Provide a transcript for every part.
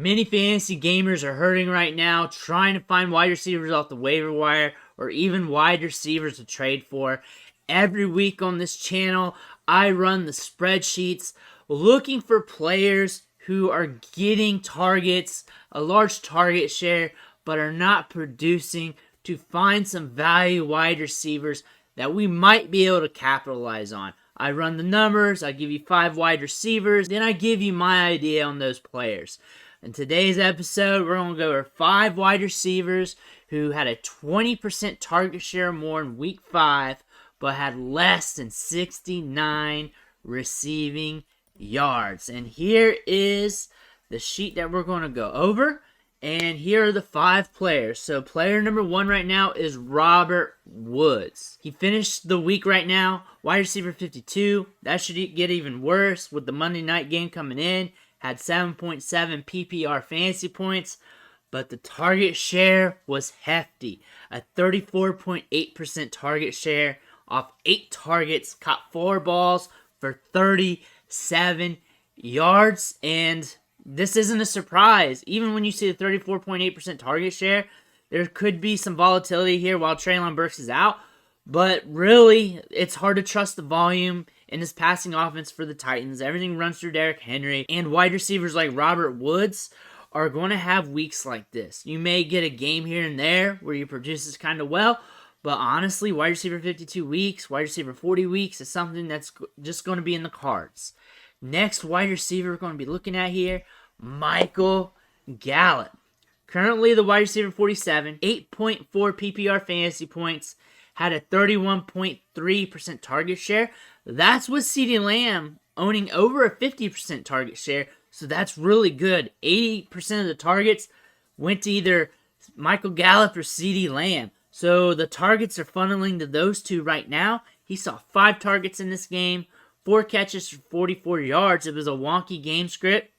Many fantasy gamers are hurting right now, trying to find wide receivers off the waiver wire or even wide receivers to trade for. Every week on this channel, I run the spreadsheets looking for players who are getting targets, a large target share, but are not producing, to find some value wide receivers that we might be able to capitalize on. I run the numbers, I give you 5 wide receivers, then I give you my idea on those players. In today's episode, we're going to go over 5 wide receivers who had a 20% target share more in week 5, but had less than 69 receiving yards. And here is the sheet that we're going to go over. And here are the 5 players. So player number 1 right now is Robert Woods. He finished the week right now, wide receiver 52. That should get even worse with the Monday night game coming in. Had 7.7 PPR fantasy points, but the target share was hefty. A 34.8% target share off 8 targets, caught 4 balls for 37 yards, and this isn't a surprise. Even when you see the 34.8% target share, there could be some volatility here while Treylon Burks is out, but really, it's hard to trust the volume in this passing offense for the Titans. Everything runs through Derrick Henry, and wide receivers like Robert Woods are going to have weeks like this. You may get a game here and there where he produces kind of well, but honestly, wide receiver 52 weeks, wide receiver 40 weeks is something that's just going to be in the cards. Next wide receiver we're going to be looking at here, Michael Gallup. Currently the wide receiver 47, 8.4 PPR fantasy points, had a 31.3% target share. That's with CeeDee Lamb owning over a 50% target share, so that's really good. 80% of the targets went to either Michael Gallup or CeeDee Lamb. So the targets are funneling to those two right now. He saw 5 targets in this game, 4 catches for 44 yards. It was a wonky game script.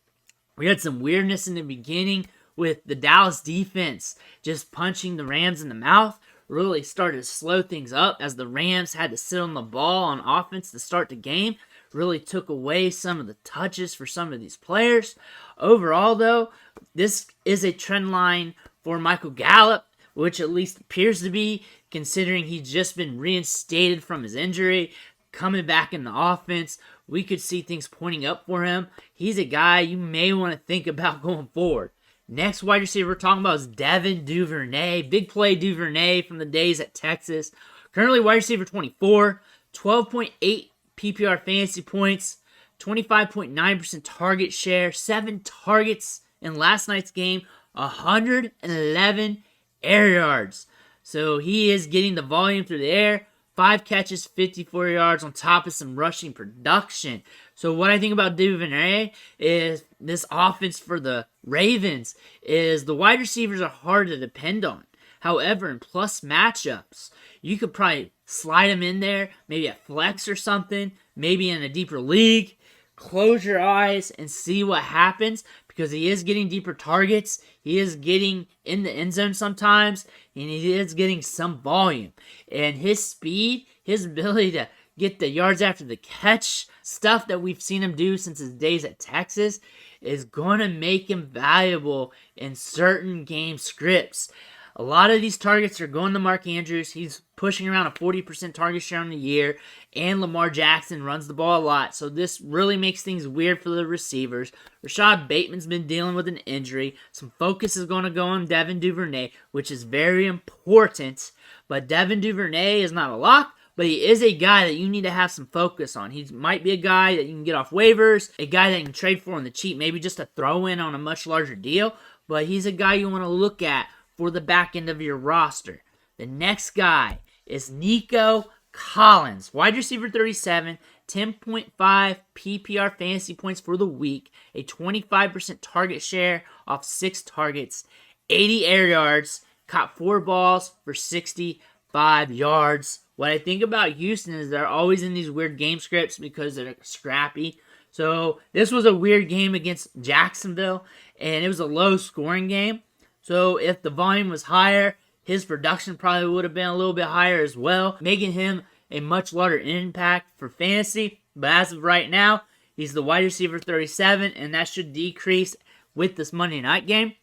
We had some weirdness in the beginning with the Dallas defense just punching the Rams in the mouth. Really started to slow things up as the Rams had to sit on the ball on offense to start the game. Really took away some of the touches for some of these players. Overall, though, this is a trend line for Michael Gallup, which at least appears to be, considering he's just been reinstated from his injury, coming back in the offense. We could see things pointing up for him. He's a guy you may want to think about going forward. Next wide receiver we're talking about is Devin Duvernay. Big play Duvernay from the days at Texas. Currently wide receiver 24, 12.8 PPR fantasy points, 25.9% target share, 7 targets in last night's game, 111 air yards. So he is getting the volume through the air. 5 catches, 54 yards on top of some rushing production. So what I think about Duvernay is this offense for the Ravens is the wide receivers are hard to depend on. However, in plus matchups, you could probably slide him in there, maybe at flex or something, maybe in a deeper league. Close your eyes and see what happens, because he is getting deeper targets. He is getting in the end zone sometimes, and he is getting some volume. And his speed, his ability to get the yards after the catch, stuff that we've seen him do since his days at Texas, is going to make him valuable in certain game scripts. A lot of these targets are going to Mark Andrews. He's pushing around a 40% target share on the year, and Lamar Jackson runs the ball a lot, so this really makes things weird for the receivers. Rashad Bateman's been dealing with an injury. Some focus is going to go on Devin Duvernay, which is very important, but Devin Duvernay is not a lock, but he is a guy that you need to have some focus on. He might be a guy that you can get off waivers, a guy that you can trade for on the cheap, maybe just a throw-in on a much larger deal, but he's a guy you want to look at for the back end of your roster. The next guy is Nico Collins, wide receiver 37, 10.5 PPR fantasy points for the week, a 25% target share off 6 targets, 80 air yards, caught 4 balls for 65 yards. What I think about Houston is they're always in these weird game scripts because they're scrappy. So this was a weird game against Jacksonville, and it was a low scoring game. So if the volume was higher, his production probably would have been a little bit higher as well, making him a much larger impact for fantasy. But as of right now, he's the wide receiver 37, and that should decrease with this Monday night game.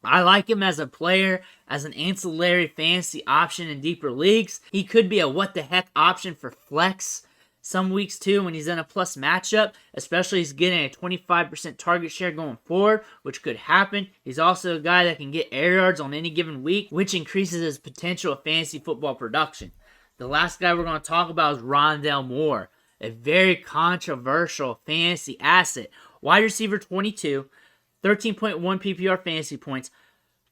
I like him as a player, as an ancillary fantasy option in deeper leagues. He could be a what-the-heck option for flex some weeks too when he's in a plus matchup, especially he's getting a 25% target share going forward, which could happen. He's also a guy that can get air yards on any given week, which increases his potential of fantasy football production. The last guy we're going to talk about is Rondale Moore, a very controversial fantasy asset. Wide receiver 22, 13.1 PPR fantasy points,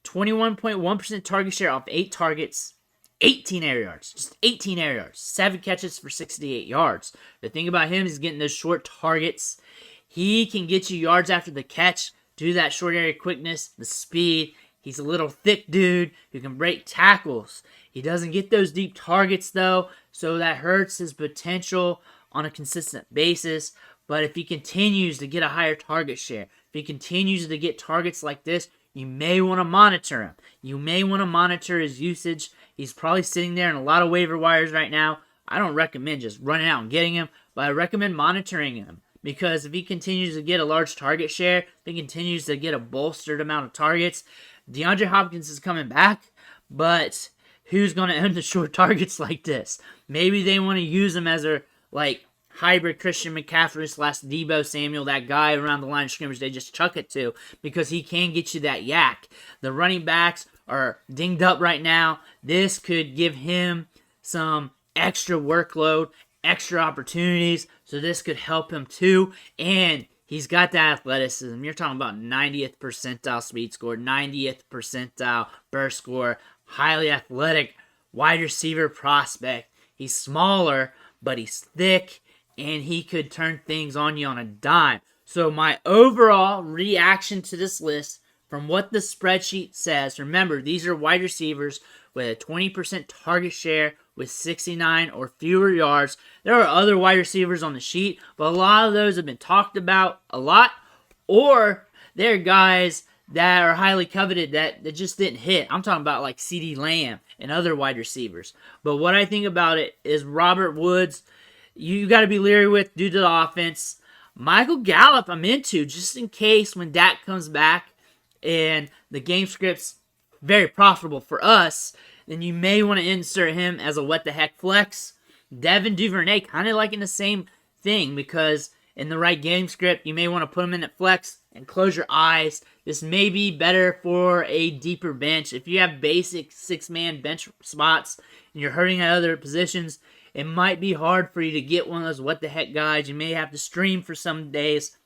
21.1% target share off 8 targets, 18 air yards. Just 18 air yards. 7 catches for 68 yards. The thing about him is getting those short targets. He can get you yards after the catch, do that short area quickness, the speed. He's a little thick dude who can break tackles. He doesn't get those deep targets, though, so that hurts his potential on a consistent basis. But if he continues to get a higher target share, if he continues to get targets like this, you may want to monitor him. You may want to monitor his usage. He's probably sitting there in a lot of waiver wires right now. I don't recommend just running out and getting him, but I recommend monitoring him. Because if he continues to get a large target share, if he continues to get a bolstered amount of targets, DeAndre Hopkins is coming back, but who's going to own the short targets like this? Maybe they want to use him as a, hybrid Christian McCaffrey / Deebo Samuel, that guy around the line of scrimmage they just chuck it to, because he can get you that yak. The running backs are dinged up right now. This could give him some extra workload, extra opportunities, so this could help him too. And he's got that athleticism. You're talking about 90th percentile speed score, 90th percentile burst score, highly athletic wide receiver prospect. He's smaller, but he's thick, and he could turn things on you on a dime. So my overall reaction to this list, from what the spreadsheet says, remember, these are wide receivers with a 20% target share with 69 or fewer yards. There are other wide receivers on the sheet, but a lot of those have been talked about a lot, or they're guys that are highly coveted that just didn't hit. I'm talking about like CeeDee Lamb and other wide receivers. But what I think about it is Robert Woods, you got to be leery with due to the offense. Michael Gallup, I'm into, just in case when Dak comes back and the game script's very profitable for us, then you may want to insert him as a what-the-heck flex. Devin Duvernay, kind of like in the same thing, because in the right game script, you may want to put him in at flex and close your eyes. This may be better for a deeper bench. If you have basic 6-man bench spots and you're hurting at other positions, it might be hard for you to get one of those what-the-heck guys. You may have to stream for some days.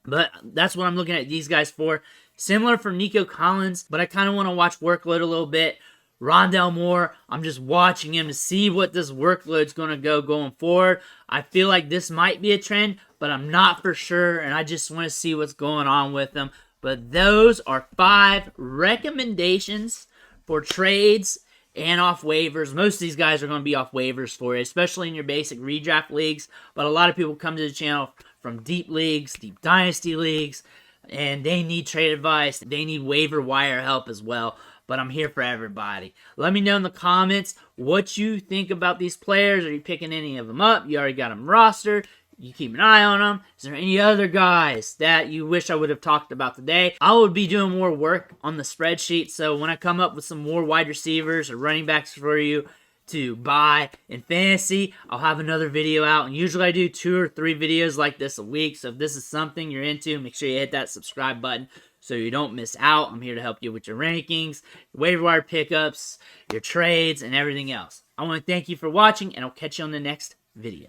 But that's what I'm looking at these guys for. Similar for Nico Collins, but I kind of want to watch workload a little bit. Rondale Moore, I'm just watching him to see what this workload's going to go going forward. I feel like this might be a trend, but I'm not for sure, and I just want to see what's going on with them. But those are 5 recommendations for trades and off waivers. Most of these guys are going to be off waivers for you, especially in your basic redraft leagues. But a lot of people come to the channel from deep leagues, deep dynasty leagues, and they need trade advice. They need waiver wire help as well. But I'm here for everybody. Let me know in the comments what you think about these players. Are you picking any of them up? You already got them rostered. You keep an eye on them. Is there any other guys that you wish I would have talked about today? I would be doing more work on the spreadsheet, so when I come up with some more wide receivers or running backs for you to buy in fantasy, I'll have another video out. And usually I do 2 or 3 videos like this a week, so if this is something you're into, make sure you hit that subscribe button so you don't miss out. I'm here to help you with your rankings, waiver wire pickups, your trades, and everything else. I want to thank you for watching, and I'll catch you on the next video.